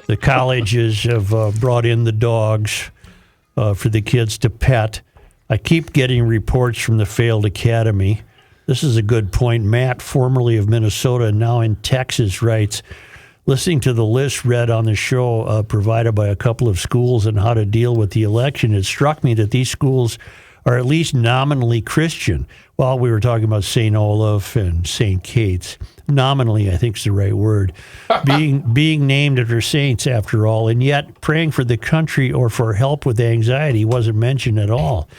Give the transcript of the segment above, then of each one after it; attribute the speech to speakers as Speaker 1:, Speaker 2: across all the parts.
Speaker 1: The colleges have brought in the dogs for the kids to pet. I keep getting reports from the failed academy. This is a good point. Matt, formerly of Minnesota and now in Texas, writes, listening to the list read on the show provided by a couple of schools on how to deal with the election, it struck me that these schools are at least nominally Christian. Well, we were talking about St. Olaf and St. Kate's. Nominally, I think is the right word. being named after saints, after all, and yet praying for the country or for help with anxiety wasn't mentioned at all.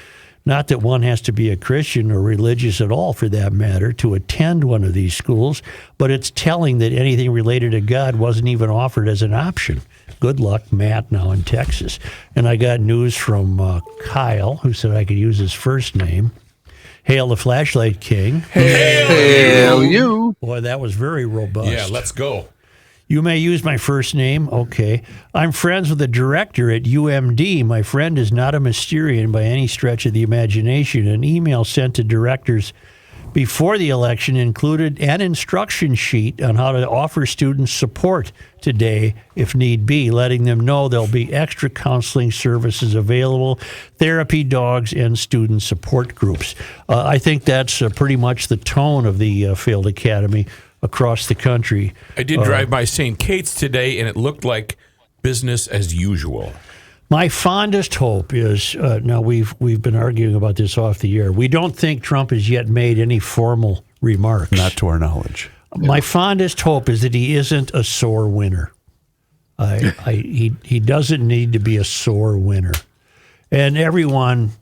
Speaker 1: Not that one has to be a Christian or religious at all, for that matter, to attend one of these schools, but it's telling that anything related to God wasn't even offered as an option. Good luck, Matt, now in Texas. And I got news from Kyle, who said I could use his first name. Hail the Flashlight King.
Speaker 2: Hail you.
Speaker 1: Boy, that was very robust.
Speaker 3: Yeah, let's go.
Speaker 1: You may use my first name. Okay. I'm friends with the director at UMD. My friend is not a Mysterian by any stretch of the imagination. An email sent to directors before the election included an instruction sheet on how to offer students support today, if need be, letting them know there'll be extra counseling services available, therapy dogs, and student support groups. I think that's pretty much the tone of the failed academy across the country.
Speaker 3: I did drive by St. Kate's today, and it looked like business as usual.
Speaker 1: My fondest hope is, now we've been arguing about this off the air, we don't think Trump has yet made any formal remarks.
Speaker 2: Not to our knowledge.
Speaker 1: My fondest hope is that he isn't a sore winner. He doesn't need to be a sore winner. And everyone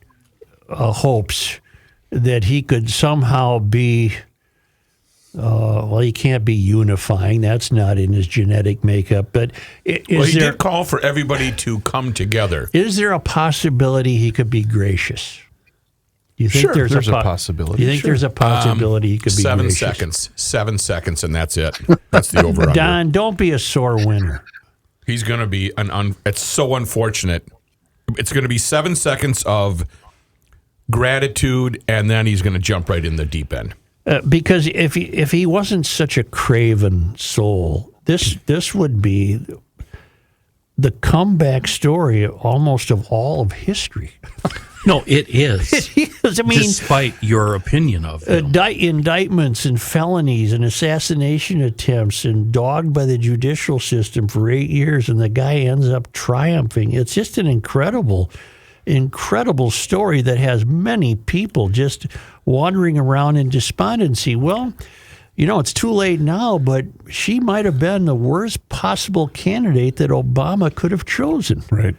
Speaker 1: hopes that he could somehow be... well, he can't be unifying. That's not in his genetic makeup. But
Speaker 3: he did call for everybody to come together.
Speaker 1: Is there a possibility he could be gracious? Do you think
Speaker 2: Sure, there's a possibility.
Speaker 1: Do you think there's a possibility he could be gracious?
Speaker 3: 7 seconds, and that's it. That's the over-under.
Speaker 1: Don, don't be a sore winner.
Speaker 3: He's going to be it's so unfortunate. It's going to be 7 seconds of gratitude, and then he's going to jump right in the deep end.
Speaker 1: Because if he wasn't such a craven soul, this would be the comeback story almost of all of history.
Speaker 4: No, it is.
Speaker 1: It is. I mean,
Speaker 4: despite your opinion of him.
Speaker 1: Indictments and felonies and assassination attempts and dogged by the judicial system for 8 years, and the guy ends up triumphing. It's just an incredible story that has many people just wandering around in despondency. Well, it's too late now, but she might have been the worst possible candidate that Obama could have chosen.
Speaker 2: Right.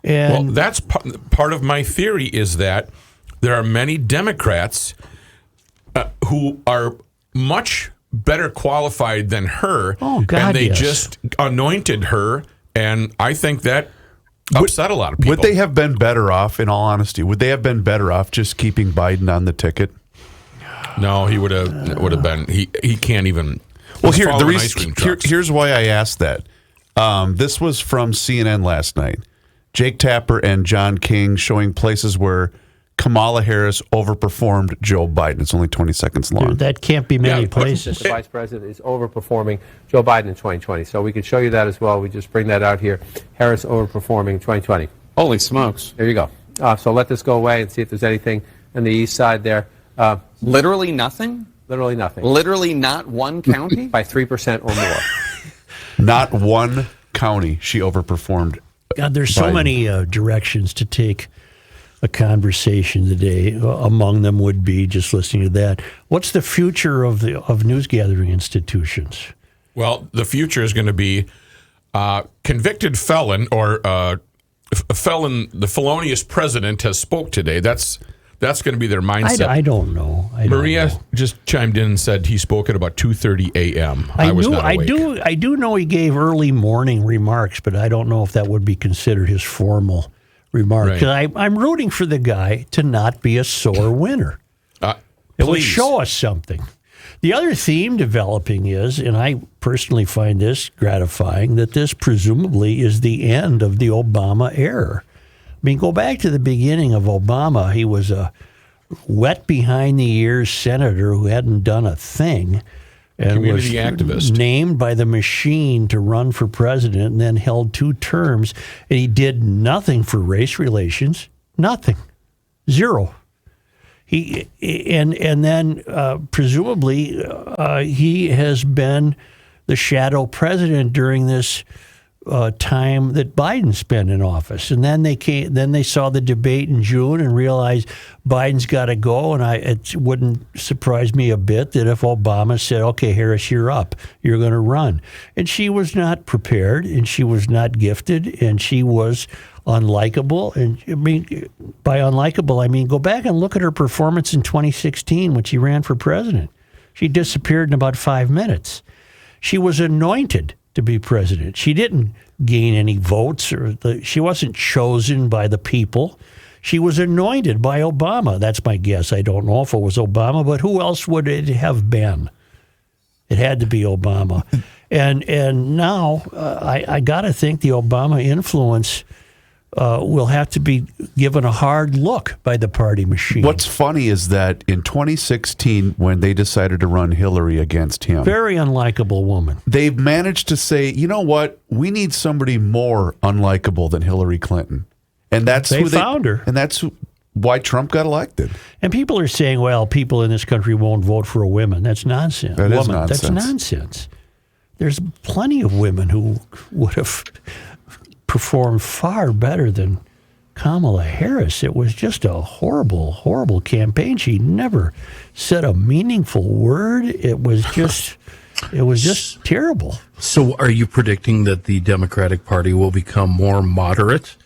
Speaker 1: And
Speaker 3: well, that's part of my theory is that there are many Democrats who are much better qualified than her.
Speaker 1: Oh, God,
Speaker 3: and they
Speaker 1: yes.
Speaker 3: just anointed her, and I think that upset a lot of people.
Speaker 2: Would they have been better off, in all honesty? Would they have been better off just keeping Biden on the ticket?
Speaker 3: No, he would have been. He can't even.
Speaker 2: Well, here's why I asked that. This was from CNN last night. Jake Tapper and John King showing places where Kamala Harris overperformed Joe Biden. It's only 20 seconds long.
Speaker 1: That can't be many places.
Speaker 5: The vice president is overperforming Joe Biden in 2020. So we could show you that as well. We just bring that out here. Harris overperforming 2020.
Speaker 6: Holy smokes.
Speaker 5: There you go. So let this go away and see if there's anything on the east side there.
Speaker 6: Literally nothing?
Speaker 5: Literally nothing.
Speaker 6: Literally not one county?
Speaker 5: By 3% or more.
Speaker 2: Not one county she overperformed.
Speaker 1: God, there's so many directions to take a conversation today. Among them would be, just listening to that, what's the future of news gathering institutions?
Speaker 3: Well, the future is going to be convicted felon or a felon. The felonious president has spoke today. That's going to be their mindset.
Speaker 1: I don't know.
Speaker 3: Maria just chimed in and said he spoke at about 2:30 a.m. I was not awake.
Speaker 1: I do know he gave early morning remarks, but I don't know if that would be considered his formal remark.
Speaker 3: Right.
Speaker 1: I'm rooting for the guy to not be a sore winner. It would show us something. The other theme developing is, and I personally find this gratifying, that this presumably is the end of the Obama era. I mean, go back to the beginning of Obama. He was a wet behind the ears senator who hadn't done a thing. and
Speaker 3: Community
Speaker 1: was
Speaker 3: activist.
Speaker 1: named by the machine to run for president and then held 2 terms. And he did nothing for race relations. Nothing. Zero. He and then presumably he has been the shadow president during this time that Biden spent in office. And then they saw the debate in June and realized Biden's got to go. And it wouldn't surprise me a bit that if Obama said, "Okay, Harris, you're up. You're going to run." And she was not prepared, and she was not gifted, and she was unlikable. And I mean, by unlikable, I mean go back and look at her performance in 2016 when she ran for president. She disappeared in about 5 minutes. She was anointed to be president. She didn't gain any votes, she wasn't chosen by the people. She was anointed by Obama. That's my guess. I don't know if it was Obama, but who else would it have been? It had to be Obama. And now I got to think the Obama influence will have to be given a hard look by the party machine.
Speaker 2: What's funny is that in 2016, when they decided to run Hillary against him,
Speaker 1: very unlikable woman.
Speaker 2: They've managed to say, you know what, we need somebody more unlikable than Hillary Clinton, and that's
Speaker 1: they found her,
Speaker 2: and that's why Trump got elected.
Speaker 1: And people are saying, well, people in this country won't vote for a woman. That's nonsense.
Speaker 2: That is nonsense.
Speaker 1: That's nonsense. There's plenty of women who would have performed far better than Kamala Harris. It was just a horrible, horrible campaign. She never said a meaningful word. It was just terrible.
Speaker 4: So are you predicting that the Democratic Party will become more moderate?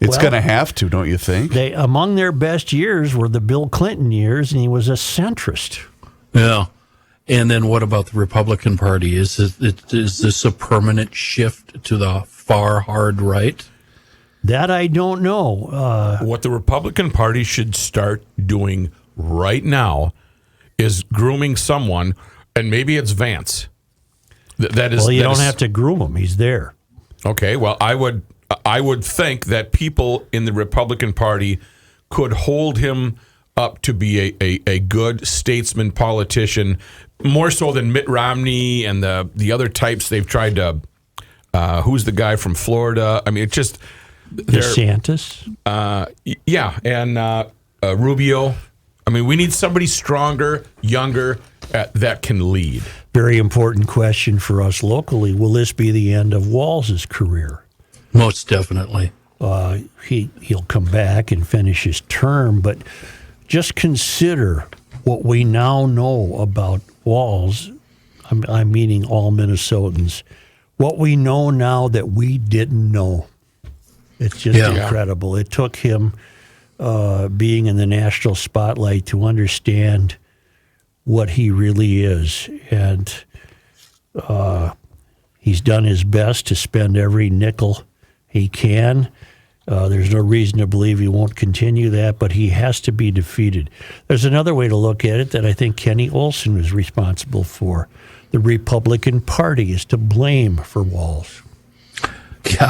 Speaker 2: It's going to have to, don't you think?
Speaker 1: They among their best years were the Bill Clinton years, and he was a centrist.
Speaker 4: Yeah. And then what about the Republican Party? Is this a permanent shift to the far hard right?
Speaker 1: That I don't know.
Speaker 3: What the Republican Party should start doing right now is grooming someone, and maybe it's Vance. That is.
Speaker 1: Well, you
Speaker 3: that
Speaker 1: don't
Speaker 3: is,
Speaker 1: have to groom him. He's there.
Speaker 3: Okay. Well, I would think that people in the Republican Party could hold him up to be a good statesman, politician, more so than Mitt Romney and the other types they've tried to. Who's the guy from Florida? I mean, it's just
Speaker 1: DeSantis.
Speaker 3: Yeah, and Rubio. I mean, we need somebody stronger, younger, that can lead.
Speaker 1: Very important question for us locally. Will this be the end of Walz's career?
Speaker 4: Most definitely.
Speaker 1: He'll come back and finish his term, but just consider what we now know about Walz. I'm meaning all Minnesotans. What we know now that we didn't know. It's just incredible. It took him being in the national spotlight to understand what he really is. And he's done his best to spend every nickel he can. There's no reason to believe he won't continue that, but he has to be defeated. There's another way to look at it that I think Kenny Olson was responsible for. The Republican Party is to blame for Walz.
Speaker 4: Yeah.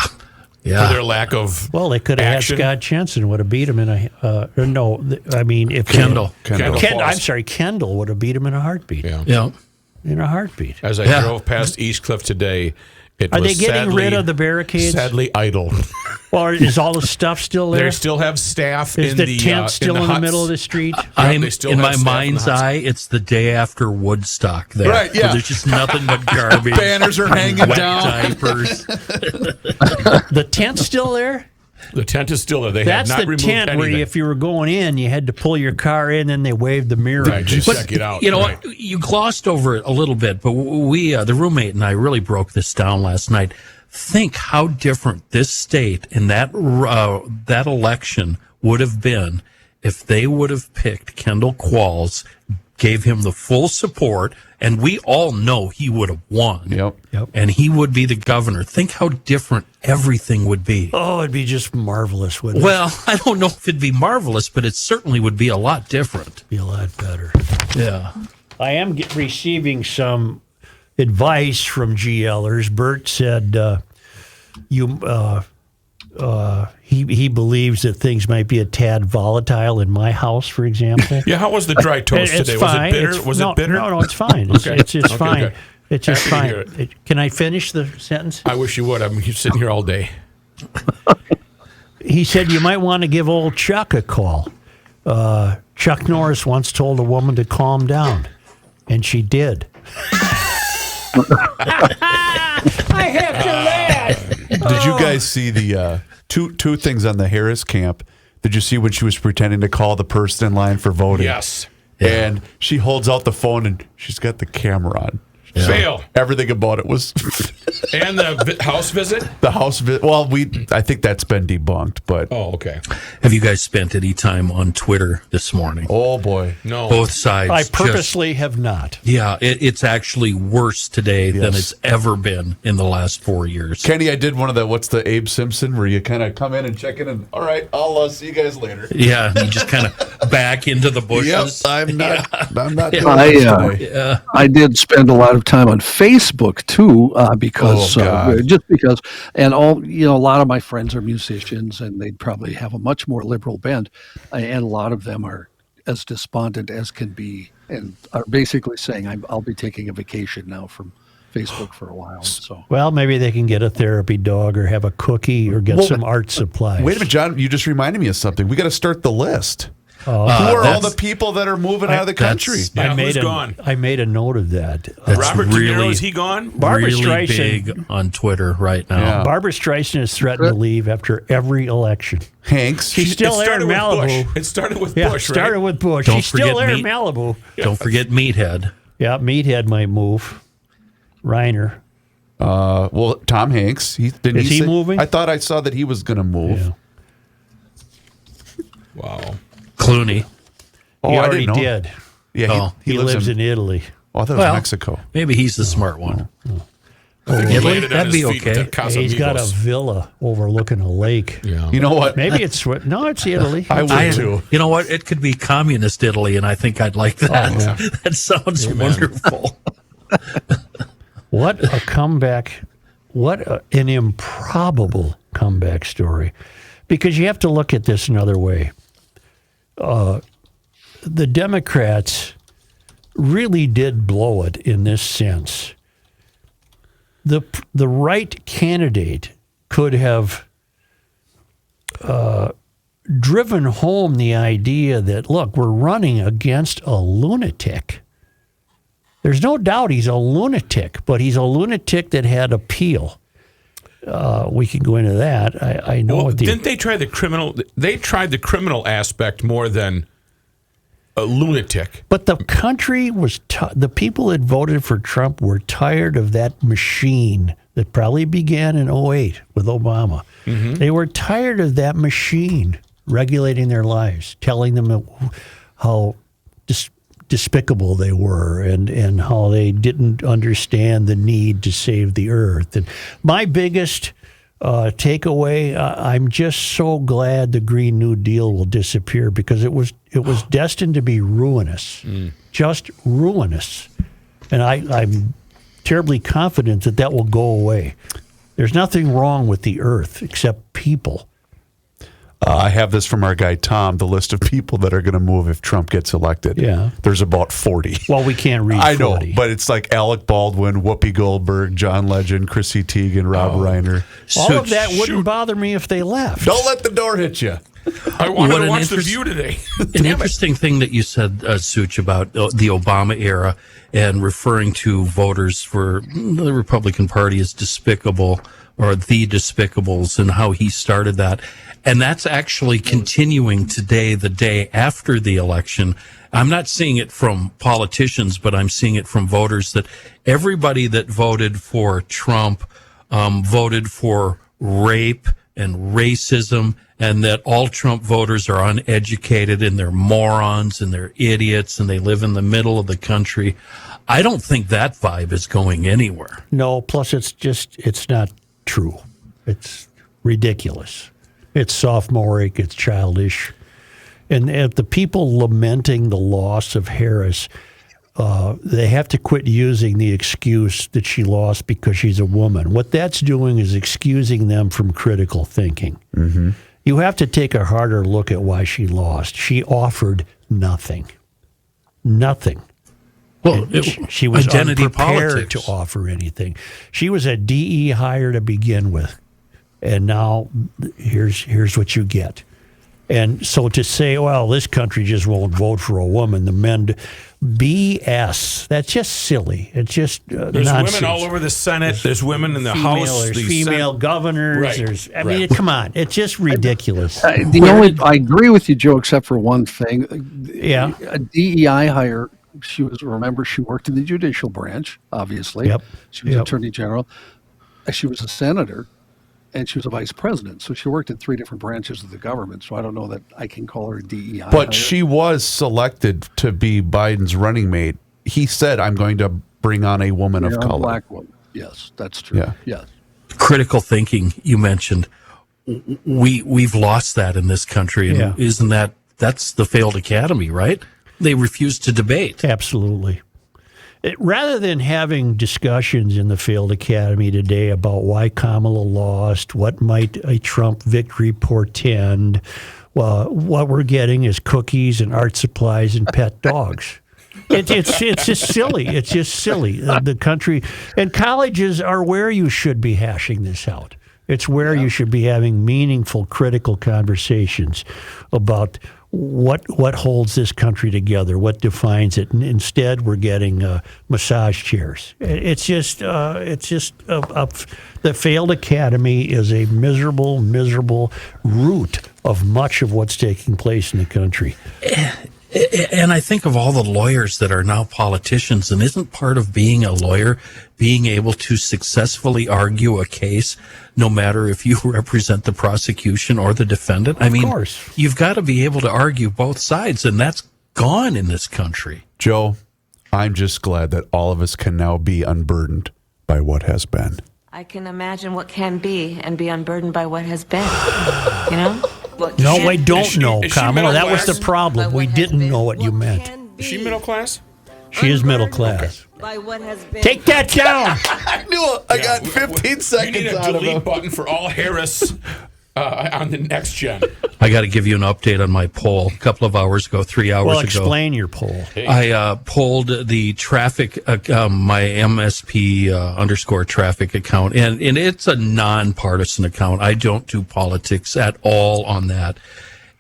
Speaker 3: For their lack of
Speaker 1: Well, they could have
Speaker 3: action.
Speaker 1: had Scott Jensen would have beat him in a if
Speaker 4: Kendall.
Speaker 1: I'm sorry, Kendall would have beat him in a heartbeat.
Speaker 4: Yeah.
Speaker 1: In a heartbeat.
Speaker 3: As I drove past East Cliff today, it
Speaker 1: Are
Speaker 3: was
Speaker 1: they getting rid of the barricades?
Speaker 3: Sadly idle.
Speaker 1: Well, is all the stuff still there?
Speaker 3: They still have staff
Speaker 1: Is
Speaker 3: in
Speaker 1: the tent still in the
Speaker 3: huts.
Speaker 1: middle of the street?
Speaker 3: They still
Speaker 4: in
Speaker 3: have
Speaker 4: my
Speaker 3: staff in
Speaker 4: mind's
Speaker 3: the huts.
Speaker 4: eye, it's the day after Woodstock there.
Speaker 2: Right, yeah.
Speaker 4: There's just nothing but garbage.
Speaker 2: Banners are hanging
Speaker 4: wet
Speaker 2: down.
Speaker 4: diapers.
Speaker 1: The tent's still there?
Speaker 3: The tent is still there. They
Speaker 1: That's
Speaker 3: have not
Speaker 1: the
Speaker 3: removed
Speaker 1: tent
Speaker 3: anything.
Speaker 1: where if you were going in, you had to pull your car in, and they waved the mirror.
Speaker 3: Right, just check it out.
Speaker 4: You know
Speaker 3: Right.
Speaker 4: what? You glossed over it a little bit, but we, the roommate and I, really broke this down last night. Think how different this state and that election would have been if they would have picked Kendall Qualls, gave him the full support, and we all know he would have won.
Speaker 2: Yep.
Speaker 4: And he would be the governor. Think how different everything would be.
Speaker 1: Oh, it'd be just marvelous, wouldn't it?
Speaker 4: Well, I don't know if it'd be marvelous, but it certainly would be a lot different.
Speaker 1: Be a lot better.
Speaker 4: Yeah.
Speaker 1: I am receiving some advice from GLers. Bert said, he believes that things might be a tad volatile in my house, for example.
Speaker 3: Yeah, how was the dry toast
Speaker 1: It's
Speaker 3: today?
Speaker 1: fine.
Speaker 3: Was it bitter?
Speaker 1: No, it's fine. It's just fine.
Speaker 3: good.
Speaker 1: It's just
Speaker 3: Happy to
Speaker 1: fine.
Speaker 3: hear
Speaker 1: Can I finish the sentence?
Speaker 3: I wish you would. I'm sitting here all day.
Speaker 1: He said you might want to give old Chuck a call. Chuck Norris once told a woman to calm down, and she did. I have to laugh.
Speaker 2: Did you guys see the two things on the Harris camp? Did you see when she was pretending to call the person in line for voting?
Speaker 3: Yes.
Speaker 2: And she holds out the phone and she's got the camera on.
Speaker 3: Yeah. Fail.
Speaker 2: Everything about it was
Speaker 3: And the house visit?
Speaker 2: the house visit. Well, I think that's been debunked, but
Speaker 3: Oh, okay.
Speaker 4: Have you guys spent any time on Twitter this morning?
Speaker 2: oh boy.
Speaker 3: No.
Speaker 4: Both sides.
Speaker 1: I
Speaker 4: just-
Speaker 1: purposely have not.
Speaker 4: Yeah, it's actually worse today than it's ever been in the last 4 years.
Speaker 2: Kenny, I did one of the what's the Abe Simpson where you kind of come in and check in and all right, I'll see you guys later.
Speaker 4: Yeah, you just kind of back into the bushes.
Speaker 2: I'm not doing
Speaker 7: I,
Speaker 2: this today.
Speaker 7: I did spend a lot of time on Facebook too, because
Speaker 2: God.
Speaker 7: just because, and a lot of my friends are musicians, and they'd probably have a much more liberal bent, and a lot of them are as despondent as can be, and are basically saying, "I'll be taking a vacation now from Facebook for a while." So,
Speaker 1: Well, maybe they can get a therapy dog or have a cookie or get
Speaker 2: Well,
Speaker 1: some art supplies.
Speaker 2: Wait a minute, John, you just reminded me of something. We got to start the list. Who are all
Speaker 4: that's-
Speaker 2: the people that are moving out of the country?
Speaker 3: Yeah,
Speaker 1: who's
Speaker 3: gone?
Speaker 1: I made a note of that.
Speaker 4: That's
Speaker 3: Robert De Niro,
Speaker 4: really-
Speaker 3: is he gone?
Speaker 1: Barbara
Speaker 4: really
Speaker 1: Streisand.
Speaker 4: big on Twitter right now.
Speaker 2: Yeah.
Speaker 1: Barbara Streisand has threatened to leave after every election.
Speaker 2: Hanks.
Speaker 1: She's still there in
Speaker 3: with
Speaker 1: Malibu.
Speaker 3: Bush. It started with
Speaker 1: Yeah,
Speaker 3: Bush,
Speaker 1: started
Speaker 3: right?
Speaker 1: with Bush.
Speaker 4: Don't
Speaker 1: She's still
Speaker 4: forget
Speaker 1: there in
Speaker 4: me.
Speaker 1: Malibu.
Speaker 4: Don't forget Meathead.
Speaker 1: Yeah, Meathead might move. Reiner.
Speaker 2: Well, Tom Hanks. Is
Speaker 1: he moving?
Speaker 2: I thought I saw that he was going to move.
Speaker 1: Yeah.
Speaker 3: Wow.
Speaker 4: Clooney.
Speaker 2: Oh,
Speaker 1: He
Speaker 2: I
Speaker 1: already
Speaker 2: didn't know.
Speaker 1: did.
Speaker 2: Yeah,
Speaker 4: Oh.
Speaker 2: he
Speaker 1: lives in Italy.
Speaker 2: Oh, I thought it was
Speaker 4: Well,
Speaker 2: Mexico.
Speaker 4: Maybe he's the smart one.
Speaker 3: I think he
Speaker 4: Italy?
Speaker 3: landed on
Speaker 4: That'd
Speaker 3: his
Speaker 4: be
Speaker 3: feet
Speaker 4: okay.
Speaker 3: at Casamigos.
Speaker 1: He's got a villa overlooking a lake.
Speaker 3: Yeah.
Speaker 2: You know what?
Speaker 1: Maybe it's no, it's Italy.
Speaker 2: I would too.
Speaker 4: You know what? It could be communist Italy, and I think I'd like that. That sounds wonderful.
Speaker 1: What a comeback! An improbable comeback story. Because you have to look at this another way. The Democrats really did blow it in this sense. The right candidate could have driven home the idea that, look, we're running against a lunatic. There's no doubt he's a lunatic, but he's a lunatic that had appeal. We can go into that. I know
Speaker 3: Well,
Speaker 1: what the
Speaker 3: didn't they try the criminal? They tried the criminal aspect more than a lunatic.
Speaker 1: But the country was, the people that voted for Trump were tired of that machine that probably began in 2008 with Obama.
Speaker 3: Mm-hmm.
Speaker 1: They were tired of that machine regulating their lives, telling them how despicable they were and how they didn't understand the need to save the earth. And my biggest takeaway, I'm just so glad the Green New Deal will disappear because it was destined to be ruinous, just ruinous. And I'm terribly confident that will go away. There's nothing wrong with the earth except people.
Speaker 2: I have this from our guy Tom, the list of people that are going to move if Trump gets elected.
Speaker 1: Yeah.
Speaker 2: There's about 40.
Speaker 1: Well, we can't read
Speaker 2: I know,
Speaker 1: 40.
Speaker 2: but it's like Alec Baldwin, Whoopi Goldberg, John Legend, Chrissy Teigen, Rob Reiner.
Speaker 1: All of that wouldn't bother me if they left.
Speaker 2: Don't let the door hit you.
Speaker 3: I wanted
Speaker 4: What
Speaker 3: to
Speaker 4: an
Speaker 3: watch The
Speaker 4: interest-
Speaker 3: View today.
Speaker 4: An interesting thing that you said, Such, about the Obama era and referring to voters for the Republican Party as despicable or the despicables and how he started that. And that's actually continuing today, the day after the election. I'm not seeing it from politicians, but I'm seeing it from voters that everybody that voted for Trump voted for rape and racism, and that all Trump voters are uneducated and they're morons and they're idiots and they live in the middle of the country. I don't think that vibe is going anywhere.
Speaker 1: No, plus it's not true. It's ridiculous. It's sophomoric, it's childish. And the people lamenting the loss of Harris, they have to quit using the excuse that she lost because she's a woman. What that's doing is excusing them from critical thinking. Mm-hmm. You have to take a harder look at why she lost. She offered nothing. Nothing.
Speaker 4: Well,
Speaker 1: She was
Speaker 4: identity
Speaker 1: unprepared
Speaker 4: politics.
Speaker 1: to offer anything. She was a DE hire to begin with, and now here's what you get. And so to say, well, this country just won't vote for a woman, the men, BS. That's just silly. It's just
Speaker 3: There's
Speaker 1: nonsense.
Speaker 3: women all over the Senate. There's women in the House.
Speaker 1: There's
Speaker 3: the
Speaker 1: female
Speaker 3: Senate.
Speaker 1: governors.
Speaker 3: Right,
Speaker 1: I mean, come on. It's just ridiculous.
Speaker 7: I agree with you, Joe, except for one thing.
Speaker 1: Yeah.
Speaker 7: A DEI hire. She worked in the judicial branch, obviously.
Speaker 1: Yep.
Speaker 7: She was Attorney General. She was a senator, and she was a vice president. So she worked in 3 different branches of the government. So I don't know that I can call her a DEI
Speaker 2: But
Speaker 7: hire.
Speaker 2: she was selected to be Biden's running mate. He said, I'm going to bring on a woman of
Speaker 7: A
Speaker 2: color.
Speaker 7: black woman. Yes, that's true.
Speaker 2: Yeah.
Speaker 7: Yes.
Speaker 4: Critical thinking, you mentioned. We've lost that in this country. And isn't that's the failed academy, right? They refuse to debate.
Speaker 1: Absolutely. Rather than having discussions in the failed academy today about why Kamala lost, what might a Trump victory portend, what we're getting is cookies and art supplies and pet dogs. It's just silly. It's just silly. The country and colleges are where you should be hashing this out. It's where you should be having meaningful, critical conversations about what holds this country together, what defines it. And instead, we're getting massage chairs. It's just the failed academy is a miserable, miserable root of much of what's taking place in the country.
Speaker 4: And I think of all the lawyers that are now politicians, and isn't part of being a lawyer being able to successfully argue a case, no matter if you represent the prosecution or the defendant? I mean, you've got to be able to argue both sides, and that's gone in this country.
Speaker 2: Joe, I'm just glad that all of us can now be unburdened by what has been.
Speaker 8: I can imagine what can be and be unburdened by what has been, you know?
Speaker 1: No, I don't know, Kamala. That was the
Speaker 3: class?
Speaker 1: problem. We didn't know what you meant.
Speaker 3: Is she middle class?
Speaker 1: She is middle class.
Speaker 8: By what has been.
Speaker 1: Take that down.
Speaker 2: I knew it. I got 15 seconds
Speaker 3: You need a
Speaker 2: out of
Speaker 3: delete
Speaker 2: him.
Speaker 3: button for all Harris on the next gen.
Speaker 4: I got to give you an update on my poll. A couple of hours ago, 3 hours
Speaker 1: Well,
Speaker 4: ago.
Speaker 1: explain your poll.
Speaker 4: I polled the traffic, my MSP _ traffic account, and it's a nonpartisan account. I don't do politics at all on that.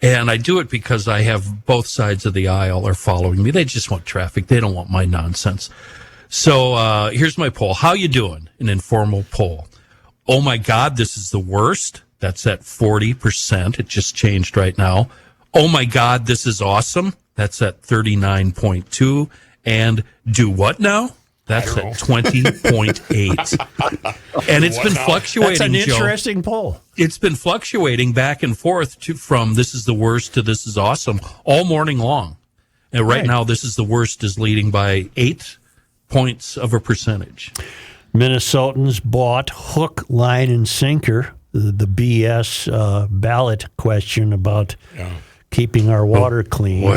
Speaker 4: And I do it because I have both sides of the aisle are following me. They just want traffic. They don't want my nonsense. So here's my poll. How you doing? An informal poll. Oh, my God, this is the worst. That's at 40%. It just changed right now. Oh, my God, this is awesome. That's at 39.2. And do what now? That's at 20.8. And it's been fluctuating,
Speaker 1: That's an
Speaker 4: Joe.
Speaker 1: interesting poll.
Speaker 4: It's been fluctuating back and forth from this is the worst to this is awesome all morning long. And right now, this is the worst is leading by 8 points of a percentage.
Speaker 1: Minnesotans bought hook, line, and sinker the BS ballot question about keeping our water clean.